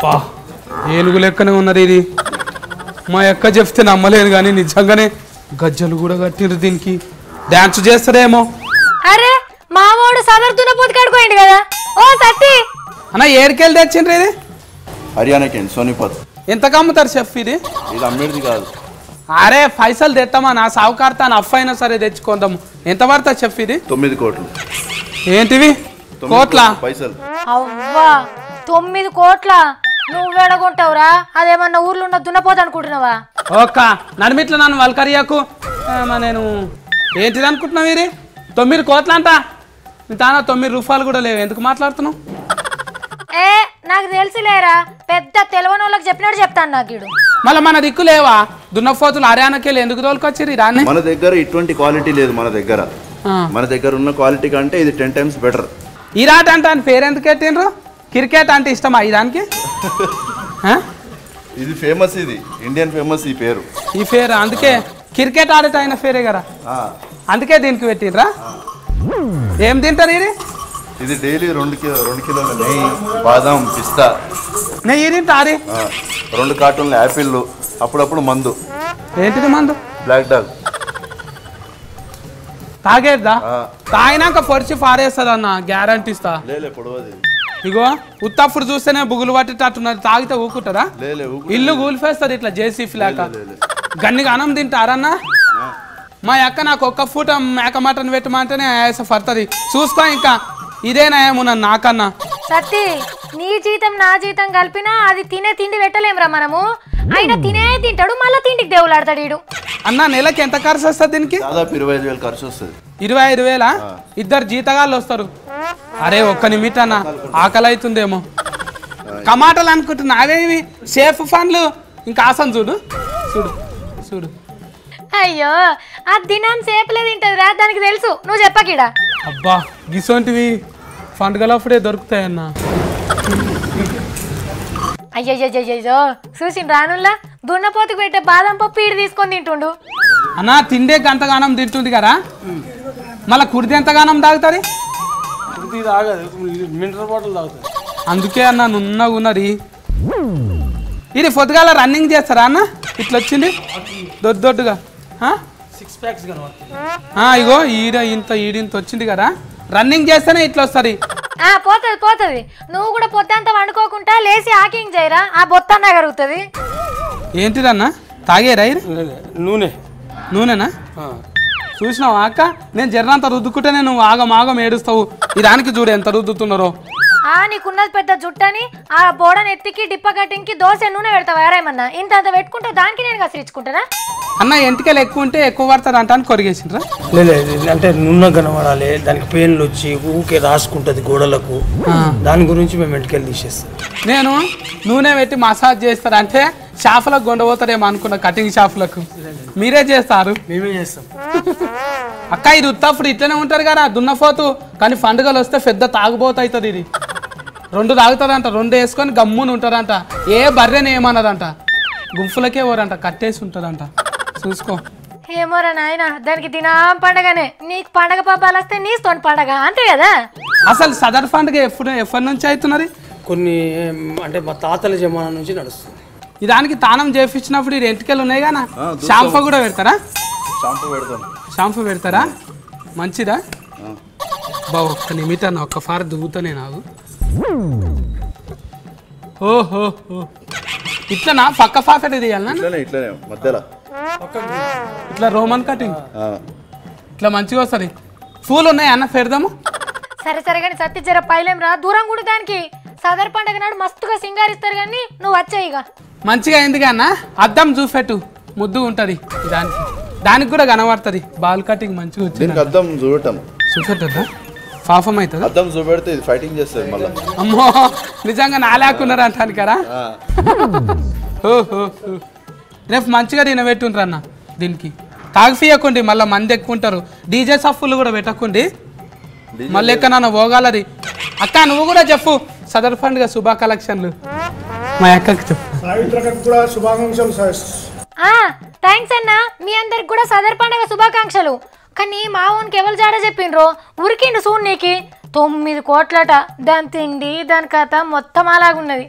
అబ్బా ఏనుగు లెక్కనే ఉన్నది ఇది. మా అక్క చెప్తే నమ్మలేదు కానీ నిజంగానే గజ్జలు కూడా కట్టిరు. దీనికి డాన్స్ చేస్తారేమో. అరే మామోడు సదర్తున్న పొద్దుకాడుకోండి కదా. ఓ సత్తి అన్న ఏడికెళ్ళి తెచ్చిండ్రు ఇది? హర్యానాకి సోనిపత్. ఎంతకు అమ్ముతారు చెఫ్ ఇది? ఇది అమ్మేది కాదు. అరే పైసలు తెస్తామా నా సావుకారుతా అఫ్ అయినా సరే తెచ్చుకుందాము. ఎంత పడతా చెఫ్ ఇది? 9 కోట్లు. ఏంటివి కోట్ల పైసలు? అవ్వా 9 కోట్ల నువ్వేడగొంటావురా? అదేమన్నా ఊర్లో ఉన్న దున్నపోతు అనుకుంటున్నావా? ఓక్క నడిమిట్ల నన్ను వల్కరియాకు. నేను ఏంటిది అనుకుంటున్నావు? ఇది 9 కోట్ల అంట. తానా 9 రూపాయలు కూడా లేవు. ఎందుకు మాట్లాడుతున్నావు? ఏ నాకు తెలిసిలేరా, పెద్ద తెలివని వాళ్ళకి చెప్పినట్టు చెప్తాను నాకు. మళ్ళీ మన దిక్కు లేవా? దున్నపోతులు హర్యానాకి వెళ్ళి ఎందుకు తోలుకొచ్చారు దాన్ని? మన దగ్గర ఇటువంటి క్వాలిటీ లేదు. మన దగ్గర ఉన్న క్వాలిటీ కంటే ఇది 10 times బెటర్. ఈరాట్ అంటే అని పేరు ఎందుకు పెట్టిండ్రు? క్రికెట్ అంటే ఇష్టమా ఈ దానికి? ఇది ఫేమస్, ఇది ఇండియన్ ఫేమస్ ఈ పేరు. ఈ పేరు అందుకే క్రికెట్ ఆడేట అయిన పేరే కదా, అందుకే దీనికి పెట్టిండ్రా? ఏం తింటారు ఇది? ఇది డైలీ 2 కిలోల నెయ్యి, బాదం, పిస్తా. నెయ్యి తింటారు? 2 కార్టూన్ల యాపిల్, అప్పుడప్పుడు మందు. ఏంటిది మందు? Black dog. తాగేద్దా? తాగినాక పొడిచి పారేస్తుంది అన్న, గ్యారంటీ ఇస్తా. ఇగో ఉత్తప్పుడు చూస్తేనే బుగులు పట్టేటట్టున్నది, తాగితే ఊకుంటారా? ఇల్లు కూలిపేస్తుంది ఇట్లా జేసీఫీ లేక. గన్నిగా అన్నం తింటారన్నా? మా అక్క నాకు ఒక్క పూట మేక మటన్ పెట్టమంటేనే ఆయాస పడుతుంది. చూసుకో ఇంకా ఇదేనా ఏమున్నా నాకన్నా. సత్తి నీ జీతం నా జీతం కలిపినా అది తినే తిండి పెట్టలేమురా మనము. అయినా తినే తింటాడు, మళ్ళీ తిండికి దేవులాడతాడు వీడు. అన్న నెలకి ఎంత ఖర్చు వస్తుంది దీనికి? దాదాపు 25,000 ఖర్చు వస్తుంది. 25,000? ఇద్దరు జీతగాళ్ళు వస్తారు. అరే ఒక్క నిమిట్ అన్న, ఆకలి అవుతుందేమో. టమాటాలు అనుకుంటున్నా, అవేవి సేఫ్ ఫండ్లు. ఇంకా ఆసం చూడు చూడు చూడు. అయ్యో ఆ దినం సేపులే తింటదిరా, దానికి తెలుసు, నువ్వు చెప్పకిడా. అబ్బా గిసోంటివి పండుగలప్పుడే దొరుకుతాయన్న. అయ్యయ్యో చూసిన రానుల్లా దున్నపోతుకు పెట్టే బాదం పప్పు ఈడు తీసుకొని తింటుండు. అన్న తిండే గంతగానం తింటుంది కదా, మళ్ళీ కుడితే ఎంతగానం తాగుతుంది? మినరల్ వాటర్ తాగుతుంది. అందుకే అన్న నున్నగా ఉన్నది. ఇది పొద్దుగాల రన్నింగ్ చేస్తారా అన్న? ఇట్లా వచ్చింది దొడ్డుగా 6 packs కనబడుతుంది. ఇగో ఈడింత వచ్చింది కదా, రన్నింగ్ చేస్తేనే ఇట్లా వస్తుంది. పోతుంది. నువ్వు కూడా పొద్దంతా వండుకోకుండా లేచి వాకింగ్ చేయరా, ఆ బొత్తన్నా కరుగుతుంది. ఏంటిదన్నా తాగేరా? నూనెనా? చూసినావా అక్క? నేను జర్రంత రుద్దుకుంటేనే నువ్వు ఆగం ఏడుస్తావు. ఈ దానికి చూడు ఎంత రుద్దుతున్నారో. నీకున్నది పెద్ద జుట్టని ఆ బోడని ఎత్తికి డిప్ప కట్టింగ్కి దోశ నూనె పెడతావా? ఏరేమన్నా ఇంత పెట్టుకుంటే దానికి నేను కసిరించుకుంటానా? అన్న ఎంటికలు ఎక్కువ ఉంటే ఎక్కువ పడతారు అంట అని కొరిగేసిండ్రా? లేదు అంటే నున్న కనబడాలి, దానికి పెయిన్లు వచ్చి ఊకే రాసుకుంటది గోడలకు, దాని గురించి మేము ఎంటికలు తీసేస్తాం. నేను నూనె పెట్టి మసాజ్ చేస్తారు అంటే షాపులకు కొండపోతారేమో అనుకున్నా, కటింగ్ షాపులకు. మీరే చేస్తారు? మేమే చేస్తాం. అక్క ఇది ఉత్తప్పుడు ఇట్లనే ఉంటారు కదా దున్నపోతు, కానీ పండుగలు వస్తే పెద్ద తాగుబోతు అవుతుంది. ఇది 2 తాగుతుందంట, 2 వేసుకొని గమ్మున ఉంటారంట. ఏ బర్రెని ఏమన్నదంట, గుంపులకే పోరంట, కట్టేసి ఉంటుందంట. చూసుకో. ఏమోరా నాయన, దానికి దినం పండగనే. నీకు పండగ పాపాలు వస్తే నీతో పండగ అంతే కదా. అసలు సదర్ పండుగ ఎప్పటి నుంచి అవుతున్నది? కొన్ని అంటే మా తాతల జమానా నుంచి నడుస్తుంది. దానికి తానం చేపించినప్పుడు ఇది ఎంటికలు ఉన్నాయి కదా, షాంపూ కూడా పెడతారా? షాంపూ పెడతారా? మంచిదా? ఒక్క నిమిట ఒక్క ఫార్ దువ్వుతానే నాకు. ఓహో ఇట్లా పక్క ఫాకెట్ తీయాలన్నా? ఇట్లా రోమన్ కటింగ్ ఇట్లా మంచిగా వస్తుంది. పూలు ఉన్నాయి అన్న పెడదాము. సరే కానీ సత్తి జర పైలేం రా, దూరం కూడా దానికి. సదర్ పండగ నాడు మస్తుగా సింగారిస్తారు కానీ నువ్వు వచ్చాయి. ఇక మంచిగా అయింది అన్న, అద్దం చూపెట్టు, ముద్దు ఉంటది. దానికి కూడా కనబడుతుంది. బాల్ కటింగ్ మంచిగా వచ్చింది. చూపెట్టద్దా? పాపం అవుతుంది. అద్దం చూపెడితే ఇది ఫైటింగ్ చేస్తుంది మళ్ళీ. అమ్మో నిజంగా నాలేకున్నారు అంటాను కదా. రేపు మంచిగా తినబెట్టుండ్రు అన్న. దీనికి తాగిపియకండి, మళ్ళీ మంది ఎక్కువ ఉంటారు. డీజే సఫ్ఫులు కూడా పెట్టకండి, మళ్ళీ ఎక్కడన్నా పోగాలది. అక్క నువ్వు కూడా చెప్పు సదర్ పండుగ శుభా కలెక్షన్లు. మా అక్కకి చెప్పు. థ్యాంక్స్ అన్న, మీ అందరికి కూడా సదర్ పండుగ శుభాకాంక్షలు. కానీ మా ఓన్కి ఎవరు జాడ చెప్పిండ్రో ఉరికిండు చూడు నీకి. 9 కోట్లట. దాని తిండి దాని కథ మొత్తం అలాగున్నది.